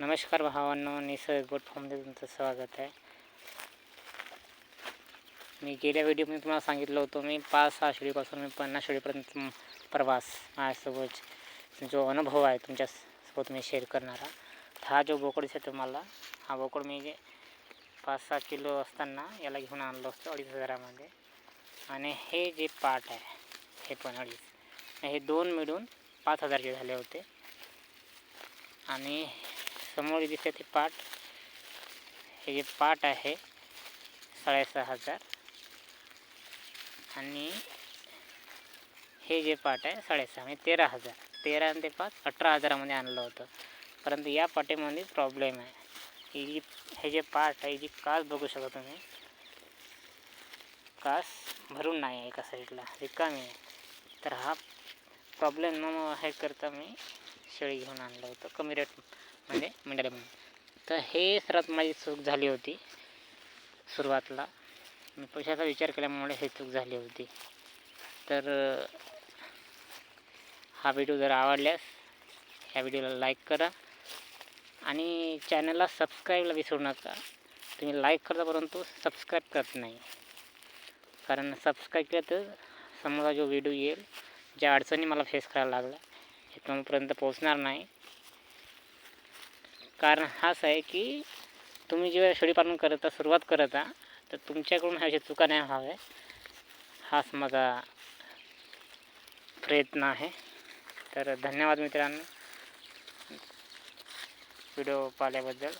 नमस्कार भावांनो, निसर्ग गोट फार्ममध्ये तुमचं स्वागत आहे. मी गेल्या व्हिडिओमध्ये तुम्हाला सांगितलं होतं मी 5-6 शेळीपासून मी 50 शेळीपर्यंत प्रवास माझ्यासोबत जो अनुभव आहे तुमच्यासोबत मी शेअर करणारा. हा जो बोकड दिसतो तुम्हाला, हा बोकड मी 5-6 किलो असताना याला घेऊन आणलं असतं 2,500मध्ये. आणि हे जे पाट आहे हे पण 2,500, हे दोन मिळून 5,000चे झाले होते. आणि समोर दिसते ते पाट, हे जे पाट आहे 6,500 आणि हे जे पाट आहे 6.5 म्हणजे 13,000. 13 आणि ते 5 18,000मध्ये आणलं होतं. परंतु या पाटेमध्ये प्रॉब्लेम आहे. हे जे पाट आहे, जी कास बघू शकता तुम्ही, कास भरून नाही आहे, एका साईडला रिकामी आहे. तर हा प्रॉब्लेम हे करता मी शेळी घेऊन आणलं होतं कमी रेटमध्ये मिळाल्यामध्ये. तर हे सर्वात माझी चूक झाली होती सुरुवातीला. मी पैशाचा विचार केल्यामुळे हे चूक झाली होती. तर हा व्हिडिओ जर आवडल्यास ह्या व्हिडिओला लाईक करा आणि चॅनलला सबस्क्राईबला विसरू नका. तुम्ही लाईक करता परंतु सबस्क्राईब करत नाही, कारण सबस्क्राईब केलं तर समोरचा जो व्हिडिओ येईल, ज्या अडचणी मला फेस करायला लागल्या हे तुमच्यापर्यंत पोहोचणार नाही. कारण हाच आहे की तुम्ही जेव्हा शेळीपालन सुरुवात करता तर तुमच्याकडून ह्या चुका नाही व्हाव्या, हाच माझा प्रयत्न आहे. तर धन्यवाद मित्रांनो व्हिडिओ पाहिल्याबद्दल.